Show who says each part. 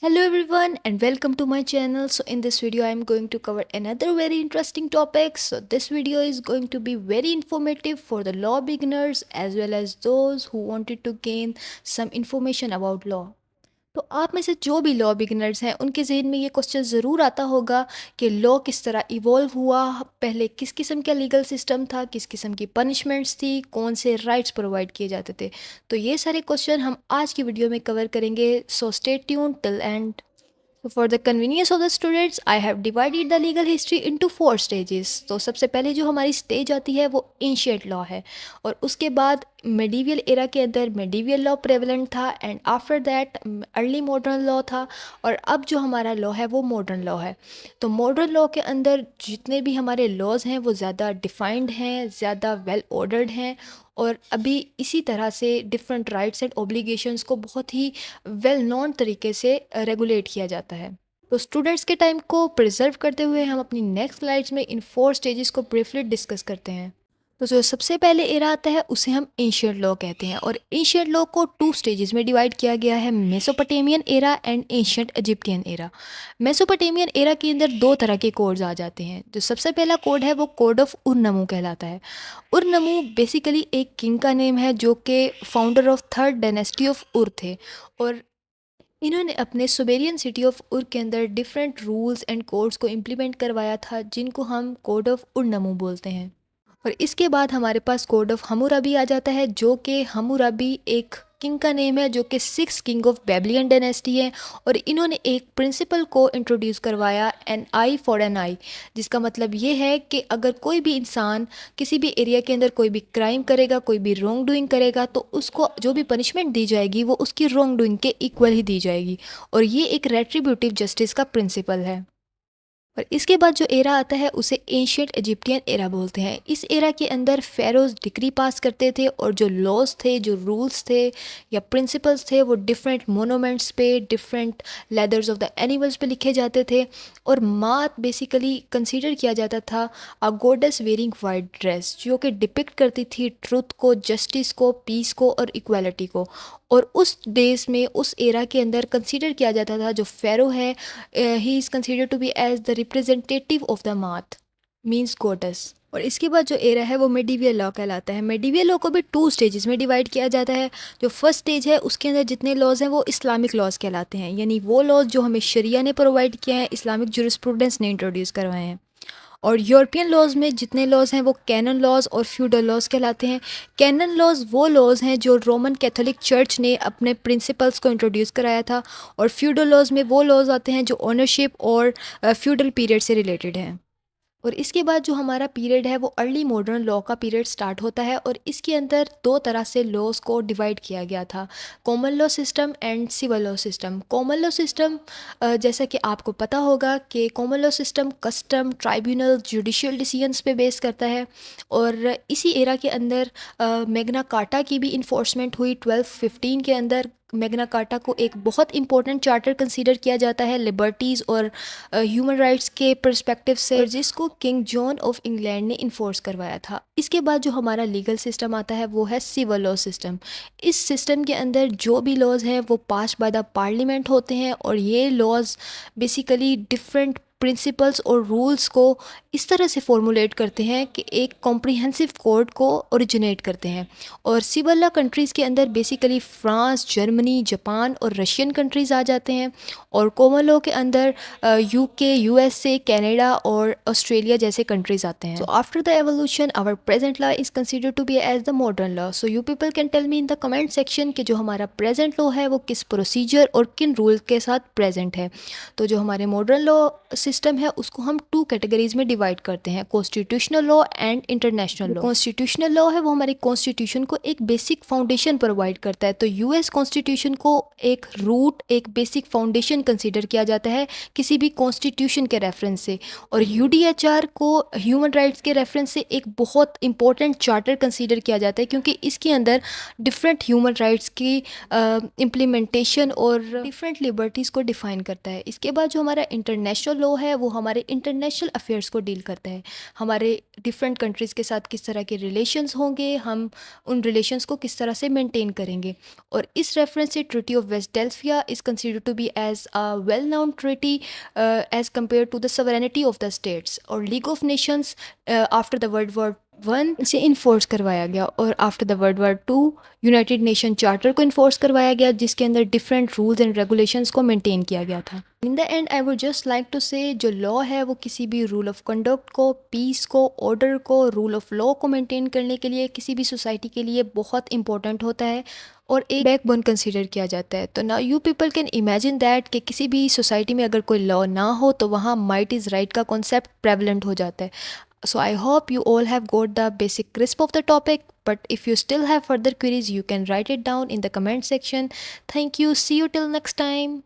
Speaker 1: Hello everyone and welcome to my channel. So in this video I am going to cover another very interesting topic. So this video is going to be very informative for the law beginners as well as those who wanted to gain some information about law. तो आप में से जो भी law beginners हैं उनके जहन में ये क्वेश्चन ज़रूर आता होगा कि लॉ किस तरह इवॉल्व हुआ, पहले किस किस्म का लीगल सिस्टम था, किस किस्म की पनिशमेंट्स थी, कौन से राइट्स प्रोवाइड किए जाते थे। तो ये सारे क्वेश्चन हम आज की वीडियो में कवर करेंगे। So stay tune till and. So for the convenience of the students, I have divided the legal history into 4 stages. तो सबसे पहले जो हमारी स्टेज आती है वो एंशिएंट लॉ है, और उसके बाद मेडिवियल एरा के अंदर मेडिवियल लॉ प्रेवलेंट था, and after that early modern law था, और अब जो हमारा लॉ है वो मॉडर्न लॉ है। तो मॉडर्न लॉ के अंदर जितने भी हमारे लॉज हैं वो ज़्यादा डिफाइंड हैं, ज़्यादा वेल ऑर्डर्ड हैं, और अभी इसी तरह से डिफरेंट राइट्स एंड ऑब्लिगेशंस को बहुत ही वेल नोन तरीके से रेगुलेट किया जाता है। तो स्टूडेंट्स के टाइम को प्रिजर्व करते हुए हम अपनी नेक्स्ट स्लाइड्स में इन 4 स्टेजेस को ब्रीफली डिस्कस करते हैं। तो जो सबसे पहले एरा आता है उसे हम एंशिएंट लॉ कहते हैं, और एंशिएंट लॉ को 2 स्टेजेस में डिवाइड किया गया है, Mesopotamian era and ancient Egyptian era. Mesopotamian era के अंदर 2 तरह के कोड्स आ जाते हैं। जो सबसे पहला कोड है वो कोड ऑफ उर-नमू कहलाता है। उर-नमू बेसिकली एक किंग का नेम है जो कि founder of 3rd dynasty of उर थे, और इन्होंने अपने सुमेरियन सिटी ऑफ उर के अंदर डिफरेंट रूल्स एंड कोड्स को इम्प्लीमेंट करवाया था, जिनको हम कोड ऑफ उर-नमू बोलते हैं। और इसके बाद हमारे पास कोड ऑफ हम्मुराबी आ जाता है, जो कि हम्मुराबी एक किंग का नेम है जो कि 6th king of Babylon dynasty है, और इन्होंने एक प्रिंसिपल को इंट्रोड्यूस करवाया, एन आई फॉर एन आई, जिसका मतलब ये है कि अगर कोई भी इंसान किसी भी एरिया के अंदर कोई भी क्राइम करेगा, कोई भी रॉन्ग डूइंग करेगा, तो उसको जो भी पनिशमेंट दी जाएगी वो उसकी रॉन्ग डूइंग के इक्वल ही दी जाएगी, और ये एक रेट्रीब्यूटिव जस्टिस का प्रिंसिपल है। और इसके बाद जो एरा आता है उसे एंशिएंट इजिप्टियन एरा बोलते हैं। इस एरा के अंदर फेरोज डिक्री पास करते थे, और जो लॉज थे, जो रूल्स थे या प्रिंसिपल्स थे, वो डिफरेंट मोनूमेंट्स पे, different leathers of the animals पे लिखे जाते थे। और मात बेसिकली कंसीडर किया जाता था a goddess wearing white dress, जो कि डिपिक्ट करती थी ट्रुथ को, जस्टिस को, पीस को और इक्वालिटी को। और उस डेज में, उस एरा के अंदर कंसीडर किया जाता था जो फेरो है, he is consider to be as the representative of the Maat, means goddess. और इसके बाद जो एरा है वो मेडिवियल लॉ कहलाता है। मेडिवियल लॉ को भी 2 स्टेजेस में डिवाइड किया जाता है। जो फर्स्ट स्टेज है उसके अंदर जितने लॉज हैं वो इस्लामिक लॉज कहलाते हैं, यानी वो लॉज जो हमें शरिया ने प्रोवाइड किया है, इस्लामिक जुरिस्प्रूडेंस ने इंट्रोड्यूस करवाए हैं। और यूरोपियन लॉज में जितने लॉज हैं वो कैनन लॉज और फ्यूडल लॉज कहलाते हैं। कैनन लॉज वो लॉज हैं जो रोमन कैथोलिक चर्च ने अपने प्रिंसिपल्स को इंट्रोड्यूस कराया था, और फ्यूडल लॉज में वो लॉज आते हैं जो ओनरशिप और फ्यूडल पीरियड से रिलेटेड हैं। और इसके बाद जो हमारा पीरियड है वो अर्ली मॉडर्न लॉ का पीरियड स्टार्ट होता है, और इसके अंदर 2 तरह से लॉज को डिवाइड किया गया था, common law system and civil law system. Common law system, जैसा कि आपको पता होगा कि common law system custom, tribunal, judicial decisions पे बेस करता है। और इसी एरा के अंदर मैग्ना कार्टा की भी इन्फोर्समेंट हुई 1215 के अंदर। मैग्ना कार्टा को एक बहुत इंपॉर्टेंट चार्टर कंसीडर किया जाता है लिबर्टीज़ और ह्यूमन राइट्स के पर्सपेक्टिव से, और जिसको किंग जॉन ऑफ इंग्लैंड ने इन्फोर्स करवाया था। इसके बाद जो हमारा लीगल सिस्टम आता है वो है सिविल लॉ सिस्टम। इस सिस्टम के अंदर जो भी लॉज हैं वो पास बाय द पार्लियामेंट होते हैं, और ये लॉज बेसिकली डिफरेंट प्रिंसिपल्स और रूल्स को इस तरह से फॉर्मुलेट करते हैं कि एक कॉम्प्रिहेंसिव कोड को ओरिजिनेट करते हैं। और सिविल लॉ कंट्रीज़ के अंदर बेसिकली फ्रांस, जर्मनी, जापान और रशियन कंट्रीज़ आ जाते हैं, और कॉमन लॉ के अंदर यूके, यूएसए, कनाडा और ऑस्ट्रेलिया जैसे कंट्रीज़ आते हैं। So after the evolution our present law is considered to be as the modern law. So you people can tell me in the comment section कि जो हमारा present law है वो किस प्रोसीजर और किन रूल के साथ प्रेजेंट है। तो जो हमारे मॉडर्न लॉ सिस्टम है उसको हम 2 कैटेगरीज में डिवाइड करते हैं, constitutional law and international law. Constitutional law है वो हमारी कॉन्स्टिट्यूशन को एक बेसिक फाउंडेशन प्रोवाइड करता है। तो यूएस कॉन्स्टिट्यूशन को एक रूट, एक बेसिक फाउंडेशन कंसीडर किया जाता है किसी भी कॉन्स्टिट्यूशन के रेफरेंस से, और यूडीएचआर को ह्यूमन राइट्स के रेफरेंस से एक बहुत इंपॉर्टेंट चार्टर कंसीडर किया जाता है, क्योंकि इसके अंदर डिफरेंट ह्यूमन राइट्स की इम्प्लीमेंटेशन और डिफरेंट लिबर्टीज़ को डिफाइन करता है। इसके बाद जो हमारा इंटरनेशनल लॉ लॉ है वो हमारे इंटरनेशनल अफेयर्स को डील करता है, हमारे डिफरेंट कंट्रीज़ के साथ किस तरह के रिलेशंस होंगे, हम उन रिलेशंस को किस तरह से मेंटेन करेंगे। और इस रेफरेंस से treaty of Westphalia is considered to be as a well known treaty as compare to the sovereignty of the states. और league of nations after the world war 1 से इन्फोर्स करवाया गया, और after the world war 2 United Nation charter को enforce करवाया गया, जिसके अंदर डिफरेंट रूल्स एंड रेगुलेशंस को मेंटेन किया गया था। In the end I would just like to से जो लॉ है वो किसी भी रूल ऑफ कंडक्ट को, पीस को, ऑर्डर को, रूल ऑफ लॉ को मेंटेन करने के लिए किसी भी सोसाइटी के लिए बहुत इंपॉर्टेंट होता है और एक बैकबोन कंसीडर किया जाता है। तो now you people can imagine that कि किसी भी सोसाइटी में अगर कोई लॉ ना हो तो वहाँ माइट इज़ राइट का कॉन्सेप्ट प्रेवलेंट हो जाता है। So I hope you all have got the basic grasp of the topic, but if you still have further queries, you can write it down in the comment section. Thank you. See you till next time.